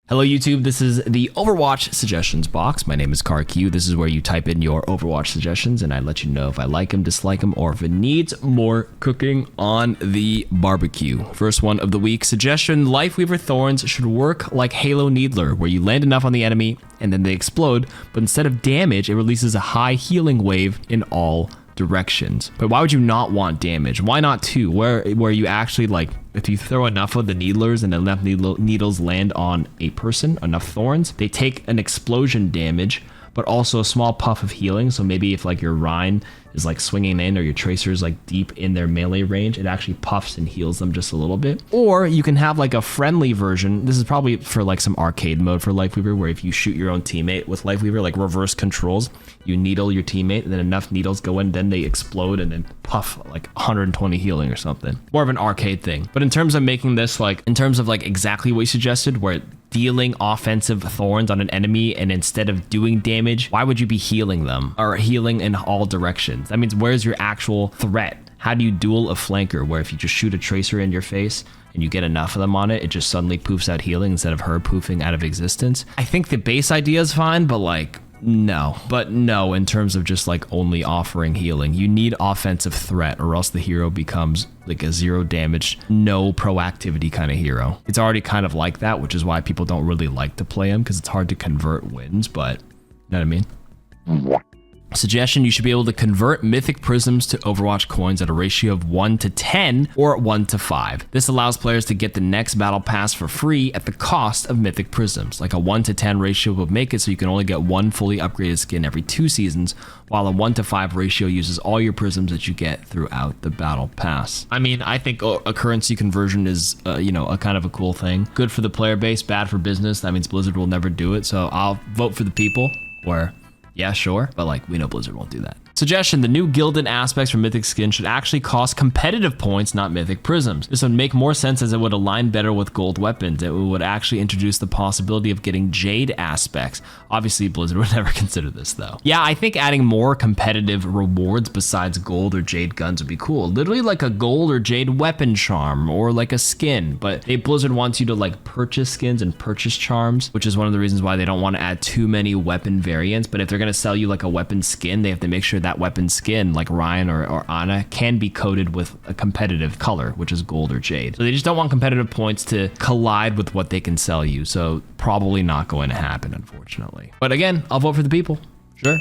Hello YouTube, this is the Overwatch Suggestions Box. My name is KarQ. This is where you type in your Overwatch suggestions and I let you know if I like them, dislike them, or if it needs more cooking on the barbecue. First one of the week, suggestion: Lifeweaver Thorns should work like Halo Needler, where you land enough on the enemy and then they explode, but instead of damage, it releases a high healing wave in all directions. But why would you not want damage? Why not two? Where you actually, like, if you throw enough of the needlers and enough needles land on a person, enough thorns, they take an explosion damage, but also a small puff of healing. So maybe if like your Reinhardt is like swinging in or your Tracer is like deep in their melee range, it actually puffs and heals them just a little bit. Or you can have like a friendly version. This is probably for like some arcade mode for Lifeweaver, where if you shoot your own teammate with Lifeweaver, like reverse controls, you needle your teammate and then enough needles go in, then they explode and then puff like 120 healing or something. More of an arcade thing. But in terms of making this like, in terms of like exactly what you suggested, where dealing offensive thorns on an enemy and instead of doing damage, why would you be healing them or healing in all directions? That means where's your actual threat? How do you duel a flanker where if you just shoot a Tracer in your face and you get enough of them on it, it just suddenly poofs out healing instead of her poofing out of existence? I think the base idea is fine, but like, no. But no, in terms of just like only offering healing, you need offensive threat or else the hero becomes like a zero damage, no proactivity kind of hero. It's already kind of like that, which is why people don't really like to play him, because it's hard to convert wins, but you know what I mean? Suggestion: you should be able to convert mythic prisms to Overwatch coins at a ratio of 1:10 or 1:5. This allows players to get the next battle pass for free at the cost of mythic prisms. Like a 1:10 ratio would make it so you can only get one fully upgraded skin every 2 seasons, while a 1:5 ratio uses all your prisms that you get throughout the battle pass. I mean, I think a currency conversion is, you know, a kind of a cool thing. Good for the player base, bad for business. That means Blizzard will never do it. So I'll vote for the people, where yeah, sure, but like we know Blizzard won't do that. Suggestion: the new gilded aspects for mythic skin should actually cost competitive points, not mythic prisms. This would make more sense as it would align better with gold weapons. It would actually introduce the possibility of getting jade aspects. Obviously, Blizzard would never consider this though. Yeah, I think adding more competitive rewards besides gold or jade guns would be cool. Literally like a gold or jade weapon charm or like a skin, but Blizzard wants you to like purchase skins and purchase charms, which is one of the reasons why they don't want to add too many weapon variants. But if they're gonna sell you like a weapon skin, they have to make sure that weapon skin, like Ryan or Ana, can be coated with a competitive color, which is gold or jade. So they just don't want competitive points to collide with what they can sell you. So probably not going to happen, unfortunately. But again, I'll vote for the people. Sure.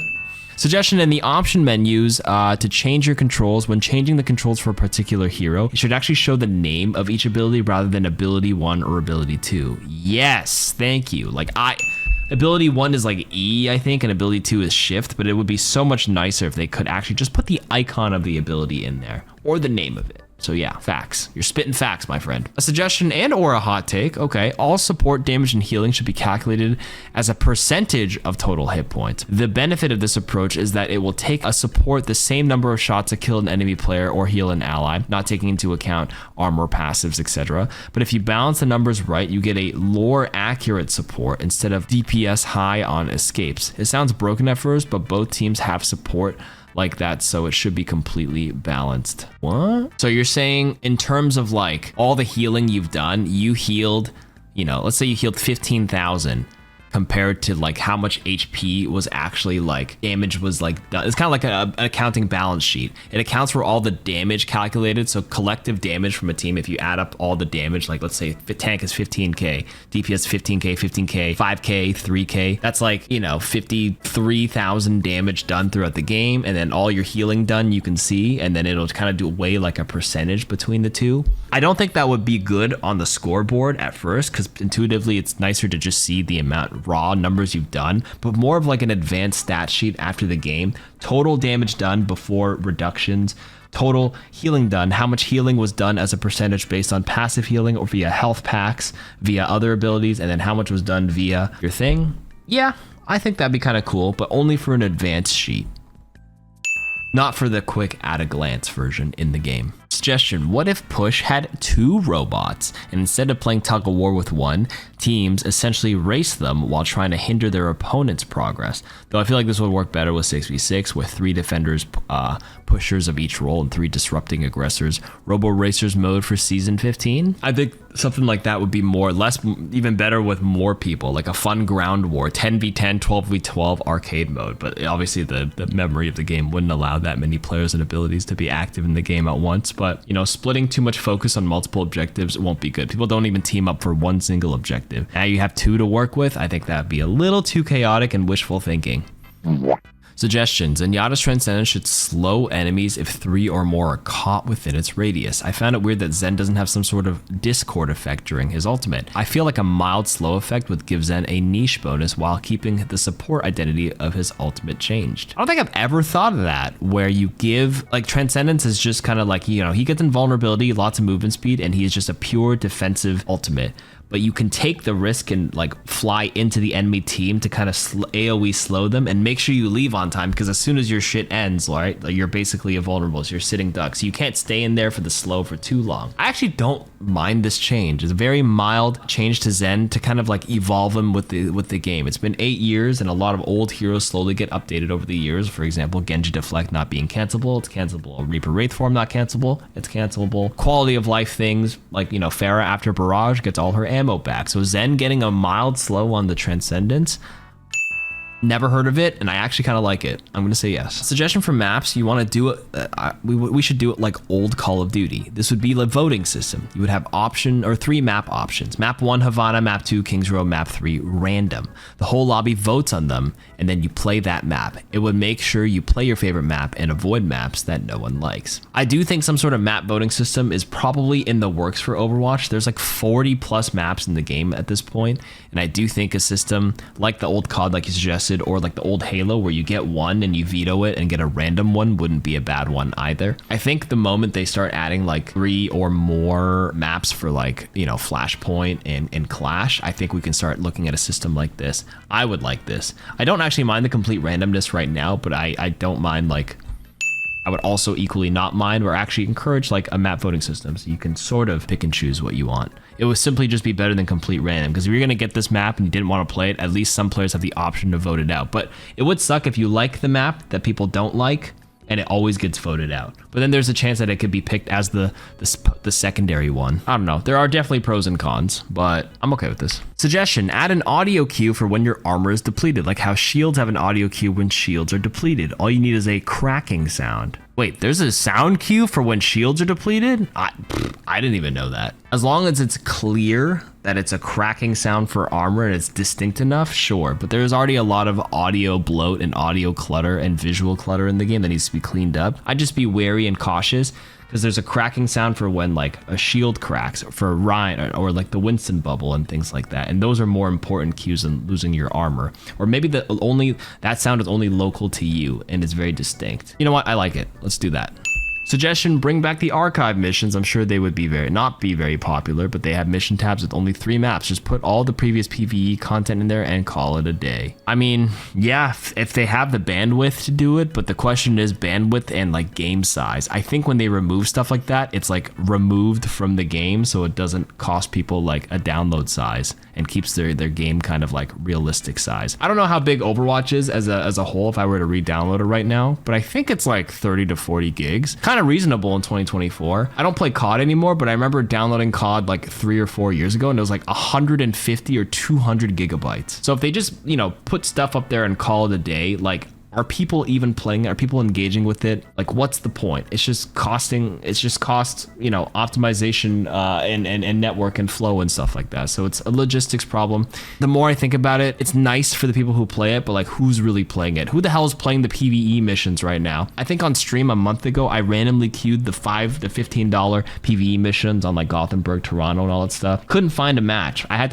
Suggestion: in the option menus, to change your controls, when changing the controls for a particular hero, it should actually show the name of each ability rather than ability 1 or ability 2. Yes, thank you. Like Ability 1 is like E, I think, and ability 2 is shift, but it would be so much nicer if they could actually just put the icon of the ability in there, or the name of it. So yeah, facts. You're spitting facts, my friend. A suggestion and or a hot take. Okay, all support damage and healing should be calculated as a percentage of total hit points. The benefit of this approach is that it will take a support the same number of shots to kill an enemy player or heal an ally, not taking into account armor, passives, etc. But if you balance the numbers right, you get a lore accurate support instead of DPS high on escapes. It sounds broken at first, but both teams have support like that, so it should be completely balanced. What? So you're saying in terms of like all the healing you've done, you healed, you know, let's say you healed 15,000 compared to like how much HP was actually like damage was like done. It's kind of like an accounting balance sheet. It accounts for all the damage calculated. So collective damage from a team, if you add up all the damage, like let's say the tank is 15k, DPS 15k, 15k, 5k, 3k, that's like, you know, 53,000 damage done throughout the game, and then all your healing done you can see, and then it'll kind of do weigh like a percentage between the two. I don't think that would be good on the scoreboard at first, because intuitively it's nicer to just see the amount raw numbers you've done, but more of like an advanced stat sheet after the game. Total damage done before reductions, total healing done, how much healing was done as a percentage based on passive healing or via health packs, via other abilities, and then how much was done via your thing. Yeah, I think that'd be kind of cool, but only for an advanced sheet, not for the quick at a glance version in the game. Suggestion: what if Push had 2 robots, and instead of playing tug of war with one, teams essentially race them while trying to hinder their opponent's progress? Though I feel like this would work better with 6v6, with 3 defenders, pushers of each role, and 3 disrupting aggressors. Robo Racers mode for season 15? I think something like that would be even better with more people, like a fun ground war, 10v10, 12v12 arcade mode. But obviously the memory of the game wouldn't allow that many players and abilities to be active in the game at once. But, you know, splitting too much focus on multiple objectives won't be good. People don't even team up for one single objective. Now you have 2 to work with. I think that'd be a little too chaotic and wishful thinking. Suggestion: Zenyatta's Transcendence should slow enemies if 3 or more are caught within its radius. I found it weird that Zen doesn't have some sort of Discord effect during his ultimate. I feel like a mild slow effect would give Zen a niche bonus while keeping the support identity of his ultimate changed. I don't think I've ever thought of that, where you give, like, Transcendence is just kind of like, you know, he gets invulnerability, lots of movement speed, and he is just a pure defensive ultimate. But you can take the risk and like fly into the enemy team to kind of AoE slow them, and make sure you leave on time, because as soon as your shit ends, right, like, you're basically invulnerable, so you're sitting duck, so you can't stay in there for the slow for too long. I actually don't mind this change. It's a very mild change to Zen to kind of like evolve him with the game. It's been 8 years, and a lot of old heroes slowly get updated over the years. For example, Genji Deflect not being cancelable, it's cancelable. Reaper Wraith form not cancelable, it's cancelable. Quality of life things like, you know, Pharah after Barrage gets all her ammo back. So Zen getting a mild slow on the Transcendence, never heard of it, and I actually kind of like it. I'm gonna say yes. Suggestion for maps: you want to do it, we should do it like old Call of Duty. This would be the voting system. You would have 3 map options. Map 1 Havana, map 2 Kings Row, map 3 random. The whole lobby votes on them, and then you play that map. It would make sure you play your favorite map and avoid maps that no one likes. I do think some sort of map voting system is probably in the works for Overwatch. There's like 40 plus maps in the game at this point, and I do think a system like the old COD, like you suggested, or like the old Halo, where you get one and you veto it and get a random one, wouldn't be a bad one either. I think the moment they start adding like 3 or more maps for, like, you know, Flashpoint and Clash, I think we can start looking at a system like this. I would like this. I don't actually mind the complete randomness right now, but I don't mind, like, I would also equally not mind or actually encourage like a map voting system, so you can sort of pick and choose what you want. It would simply just be better than complete random, because if you're going to get this map and you didn't want to play it, at least some players have the option to vote it out. But it would suck if you like the map that people don't like and it always gets voted out. But then there's a chance that it could be picked as the secondary one. I don't know. There are definitely pros and cons, but I'm okay with this. Suggestion: add an audio cue for when your armor is depleted, like how shields have an audio cue when shields are depleted. All you need is a cracking sound. Wait, there's a sound cue for when shields are depleted? I didn't even know that. As long as it's clear that it's a cracking sound for armor and it's distinct enough, sure. But there's already a lot of audio bloat and audio clutter and visual clutter in the game that needs to be cleaned up. I'd just be wary and cautious, because there's a cracking sound for when like a shield cracks, for Reinhardt, or like the Winston bubble and things like that. And those are more important cues than losing your armor. Or maybe that sound is only local to you and is very distinct. You know what? I like it. Let's do that. Suggestion: bring back the archive missions. I'm sure they would be not very popular, but they have mission tabs with only 3 maps. Just put all the previous PvE content in there and call it a day. I mean, yeah, if they have the bandwidth to do it, but the question is bandwidth and like game size. I think when they remove stuff like that, it's like removed from the game, so it doesn't cost people like a download size and keeps their game kind of like realistic size. I don't know how big Overwatch is as a whole if I were to re-download it right now, but I think it's like 30 to 40 gigs. Kind of reasonable in 2024. I don't play COD anymore, but I remember downloading COD like 3 or 4 years ago, and it was like 150 or 200 gigabytes. So if they just, you know, put stuff up there and call it a day, like, are people even playing it? Are people engaging with it? Like, what's the point? It's just cost, you know, optimization and network and flow and stuff like that. So it's a logistics problem. The more I think about it, it's nice for the people who play it, but like, who's really playing it? Who the hell is playing the PvE missions right now? I think on stream a month ago, I randomly queued the $5 to $15 PvE missions on like Gothenburg, Toronto, and all that stuff. Couldn't find a match. I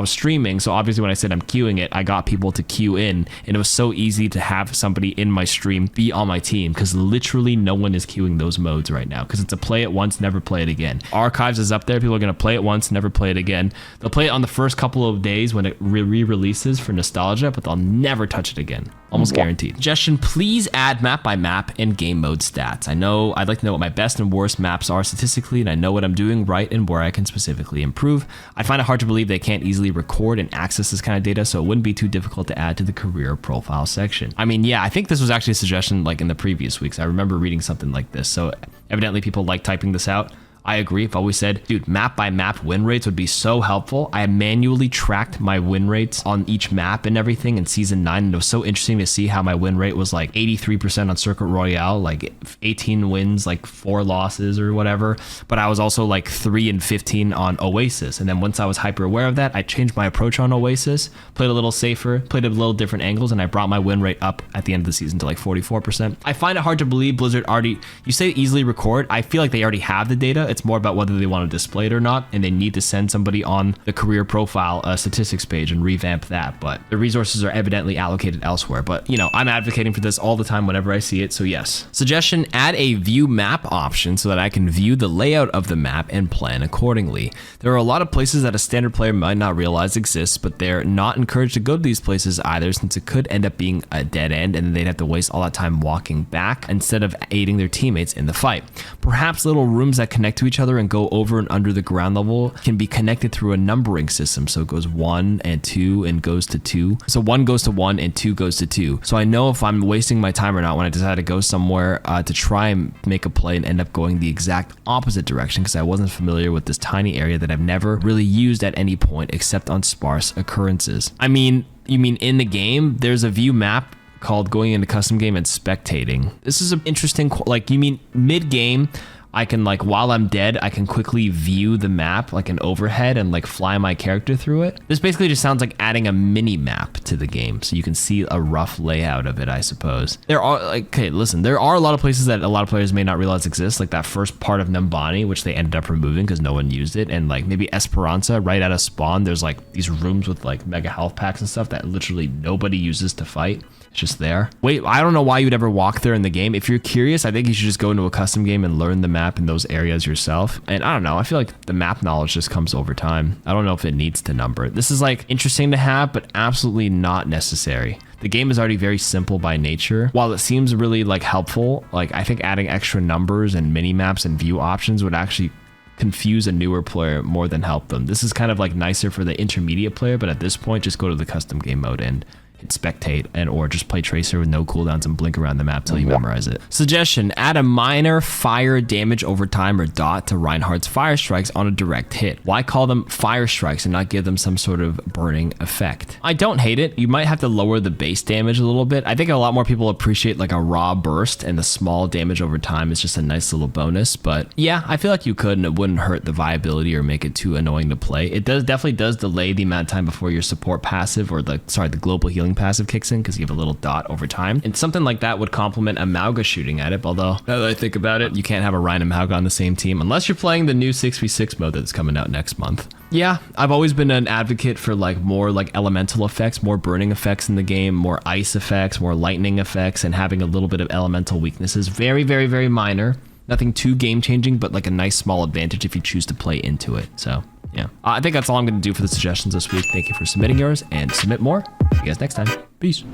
was streaming, so obviously when I said I'm queuing it, I got people to queue in, and it was so easy to have somebody in my stream be on my team, because literally no one is queuing those modes right now, because it's a play it once, never play it again. Archives is up there. People are going to play it once, never play it again. They'll play it on the first couple of days when it re-releases for nostalgia, but they'll never touch it again. Almost guaranteed. Suggestion, please add map by map and game mode stats. I know I'd like to know what my best and worst maps are statistically, and I know what I'm doing right and where I can specifically improve. I find it hard to believe they can't easily record and access this kind of data, so it wouldn't be too difficult to add to the career profile section. I mean, yeah, I think this was actually a suggestion like in the previous weeks. I remember reading something like this, so evidently people like typing this out. I agree. I've always said, dude, map by map win rates would be so helpful. I manually tracked my win rates on each map and everything in season 9. And it was so interesting to see how my win rate was like 83% on Circuit Royale, like 18 wins, like 4 losses or whatever. But I was also like 3 and 15 on Oasis. And then once I was hyper aware of that, I changed my approach on Oasis, played a little safer, played at a little different angles, and I brought my win rate up at the end of the season to like 44%. I find it hard to believe Blizzard already, you say easily record. I feel like they already have the data. It's more about whether they want to display it or not, and they need to send somebody on the career profile statistics page and revamp that, but the resources are evidently allocated elsewhere. But you know, I'm advocating for this all the time whenever I see it, so yes. Suggestion, add a view map option so that I can view the layout of the map and plan accordingly. There are a lot of places that a standard player might not realize exists, but they're not encouraged to go to these places either, since it could end up being a dead end and they'd have to waste all that time walking back instead of aiding their teammates in the fight. Perhaps little rooms that connect to each other and go over and under the ground level can be connected through a numbering system, so it goes 1 and 2 and goes to 2. So 1 goes to 1 and 2 goes to 2. So I know if I'm wasting my time or not when I decide to go somewhere to try and make a play and end up going the exact opposite direction, because I wasn't familiar with this tiny area that I've never really used at any point except on sparse occurrences. I mean, you mean in the game there's a view map called going into custom game and spectating. This is an interesting, like, you mean mid game I can, like, while I'm dead, I can quickly view the map like an overhead and like fly my character through it. This basically just sounds like adding a mini map to the game so you can see a rough layout of it, I suppose. There are, like, okay, listen, there are a lot of places that a lot of players may not realize exist, like that first part of Numbani, which they ended up removing because no one used it, and like maybe Esperanza right out of spawn, there's like these rooms with like mega health packs and stuff that literally nobody uses to fight. Just there. Wait, I don't know why you'd ever walk there in the game. If you're curious, I think you should just go into a custom game and learn the map in those areas yourself. And I don't know, I feel like the map knowledge just comes over time. I don't know if it needs to number it. This is like interesting to have, but absolutely not necessary. The game is already very simple by nature. While it seems really like helpful, like I think adding extra numbers and mini maps and view options would actually confuse a newer player more than help them. This is kind of like nicer for the intermediate player, but at this point, just go to the custom game mode and hit spectate, and or just play Tracer with no cooldowns and blink around the map till you memorize it. Suggestion, add a minor fire damage over time or dot to Reinhardt's fire strikes on a direct hit. Why call them fire strikes and not give them some sort of burning effect? I don't hate it. You might have to lower the base damage a little bit. I think a lot more people appreciate like a raw burst, and the small damage over time is just a nice little bonus. But yeah, I feel like you could, and it wouldn't hurt the viability or make it too annoying to play. It definitely does delay the amount of time before your support passive, or the global healing passive kicks in, because you have a little dot over time, and something like that would complement a Mauga shooting at it. Although now that I think about it, you can't have a Rein and Mauga on the same team unless you're playing the new 6v6 mode that's coming out next month. Yeah, I've always been an advocate for like more like elemental effects, more burning effects in the game, more ice effects, more lightning effects, and having a little bit of elemental weaknesses. Very, very, very minor. Nothing too game changing, but like a nice small advantage if you choose to play into it. So yeah, I think that's all I'm going to do for the suggestions this week. Thank you for submitting yours, and submit more. See you guys next time. Peace.